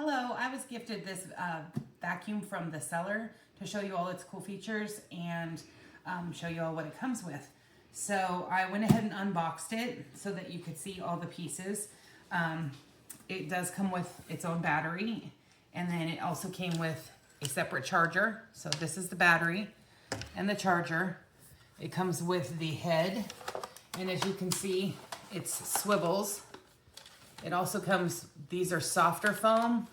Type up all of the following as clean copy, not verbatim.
Hello, I was gifted this vacuum from the seller to show you all its cool features and show you all what it comes with. So I went ahead and unboxed it so that you could see all the pieces. It does come with its own battery, and then it also came with a separate charger. So this is the battery and the charger. It comes with the head, and as you can see, it swivels. It also comes, these are softer foam,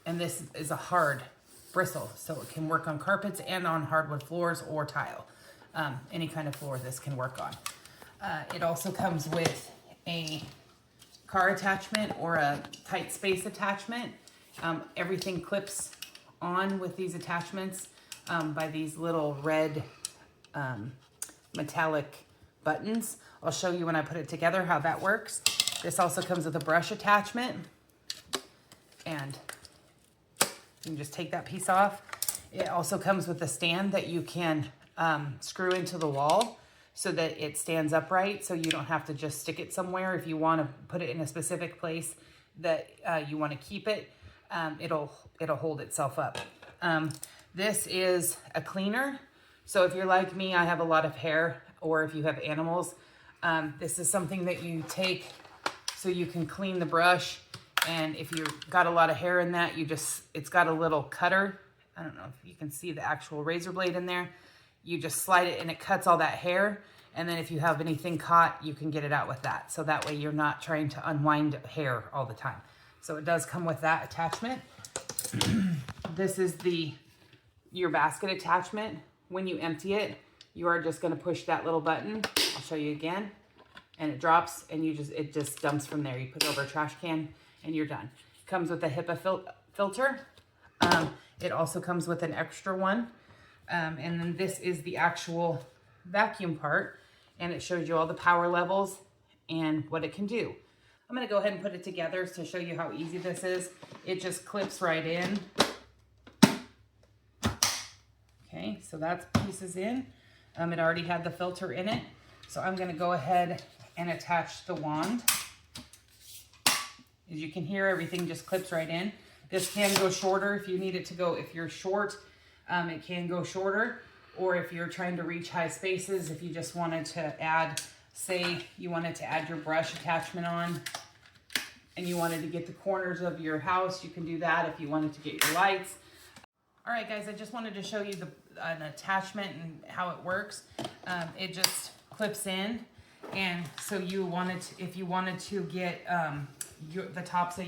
and this is a hard bristle, so it can work on carpets and on hardwood floors or tile. Any kind of floor this can work on. It also comes with a car attachment or a tight space attachment. Everything clips on with these attachments by these little red metallic buttons. I'll show you when I put it together how that works. This also comes with a brush attachment, and you can just take that piece off. It also comes with a stand that you can screw into the wall so that it stands upright, so you don't have to just stick it somewhere. If you want to put it in a specific place that you want to keep it, it'll hold itself up. This is a cleaner. So if you're like me, I have a lot of hair, or if you have animals, this is something that you take so you can clean the brush. And if you've got a lot of hair in that, it's got a little cutter. I don't know if you can see the actual razor blade in there. You just slide it and it cuts all that hair. And then if you have anything caught, you can get it out with that. So that way you're not trying to unwind hair all the time. So it does come with that attachment. This is your basket attachment. When you empty it, you are just gonna push that little button. I'll show you again. And it drops, and it just dumps from there. You put it over a trash can and you're done. Comes with a HEPA filter. It also comes with an extra one. And then this is the actual vacuum part, and it shows you all the power levels and what it can do. I'm gonna go ahead and put it together to show you how easy this is. It just clips right in. Okay, so that's pieces in. It already had the filter in it. So I'm gonna go ahead and attach the wand. As you can hear, everything just clips right in. This can go shorter if you need it to go. If you're short, it can go shorter. Or if you're trying to reach high spaces, if you just wanted to add, say you wanted to add your brush attachment on and you wanted to get the corners of your house, you can do that. If you wanted to get your lights. All right, guys, I just wanted to show you an attachment and how it works. It just clips in, and so if you wanted to get the tops of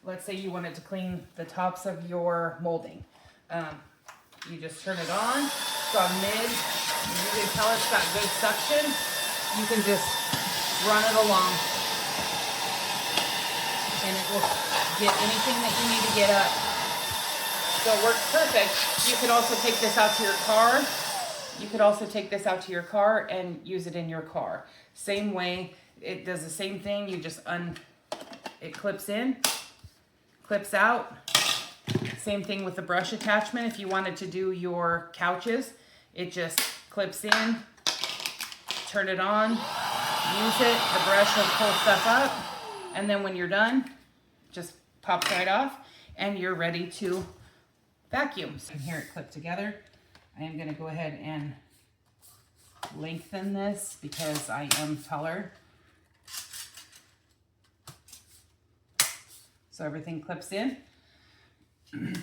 let's say you wanted to clean the tops of your molding, you just turn it on. It's on mid. You can tell it's got good suction. You can just run it along, and it will get anything that you need to get up. So it works perfect. You could also take this out to your car. You could also take this out to your car and use it in your car. Same way, it does the same thing. You just it clips in, clips out. Same thing with the brush attachment. If you wanted to do your couches, it just clips in, turn it on, use it. The brush will pull stuff up. And then when you're done, just pops right off and you're ready to vacuum. So you can hear it clip together. I am gonna go ahead and lengthen this because I am taller. So everything clips in. And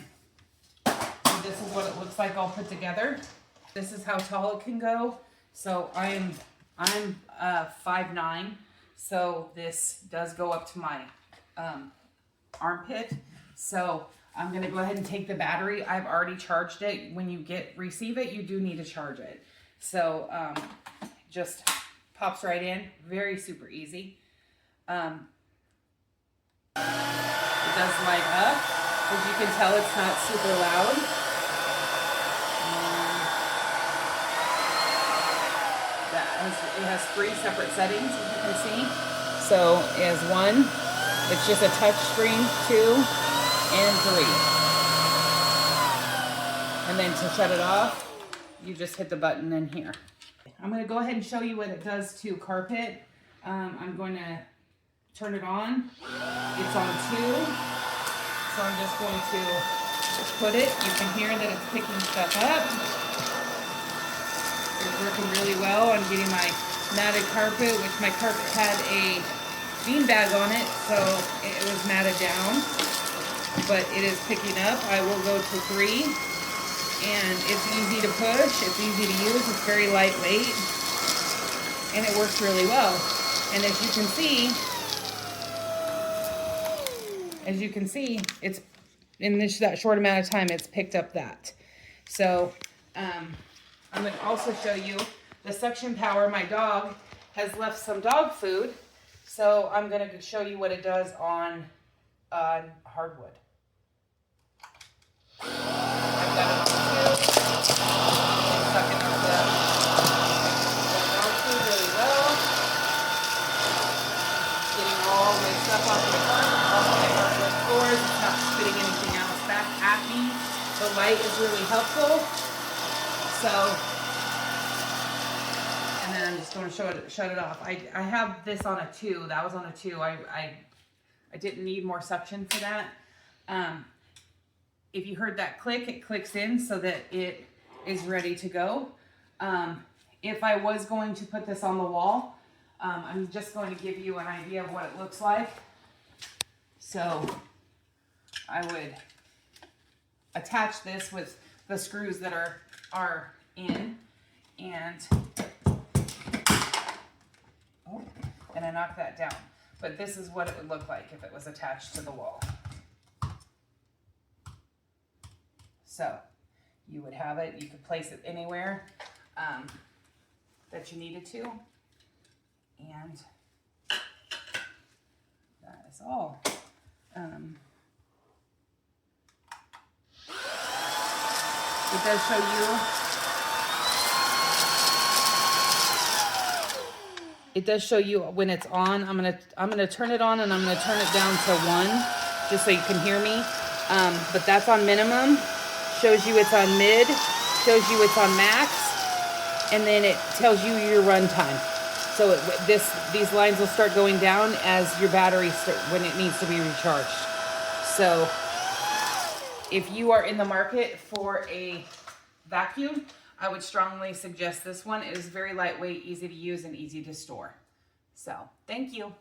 this is what it looks like all put together. This is how tall it can go. So I'm 5'9", so this does go up to my armpit. So I'm gonna go ahead and take the battery. I've already charged it. When you receive it, you do need to charge it. So just pops right in, very super easy. It does light up. As you can tell, it's not super loud. It has 3 separate settings, as you can see. So it has 1, it's just a touch screen, 2, and 3. And then to shut it off, you just hit the button in here. I'm going to go ahead and show you what it does to carpet. I'm going to turn it on. It's on 2. So I'm just going to put it. You can hear that it's picking stuff up. It's working really well. I'm getting my matted carpet, which my carpet had a bean bag on it, so it was matted down. But it is picking up. I will go to 3. And it's easy to push. It's easy to use. It's very lightweight. And it works really well. And as you can see, it's in that short amount of time, it's picked up that. So I'm going to also show you the suction power. My dog has left some dog food, so I'm going to show you what it does on hardwood. I've got it on 2. It's sucking up the dog food really well. Getting all the stuff off my hardwood floors. It's not spitting anything else back at me. The light is really helpful. So, and then I'm just going to shut it off. I have this on a 2. That was on a 2. I didn't need more suction for that. If you heard that click, it clicks in so that it is ready to go. If I was going to put this on the wall, I'm just going to give you an idea of what it looks like. So I would attach this with the screws that are in, and I knocked that down. But this is what it would look like if it was attached to the wall. So you would have it, you could place it anywhere that you needed to. And that is all. It does show you. It does show you when it's on. I'm gonna turn it on and I'm gonna turn it down to 1, just so you can hear me. But that's on minimum. Shows you it's on mid. Shows you it's on max, and then it tells you your run time. So these lines will start going down as your battery when it needs to be recharged. So if you are in the market for a vacuum, I would strongly suggest this one. It is very lightweight, easy to use, and easy to store. So thank you.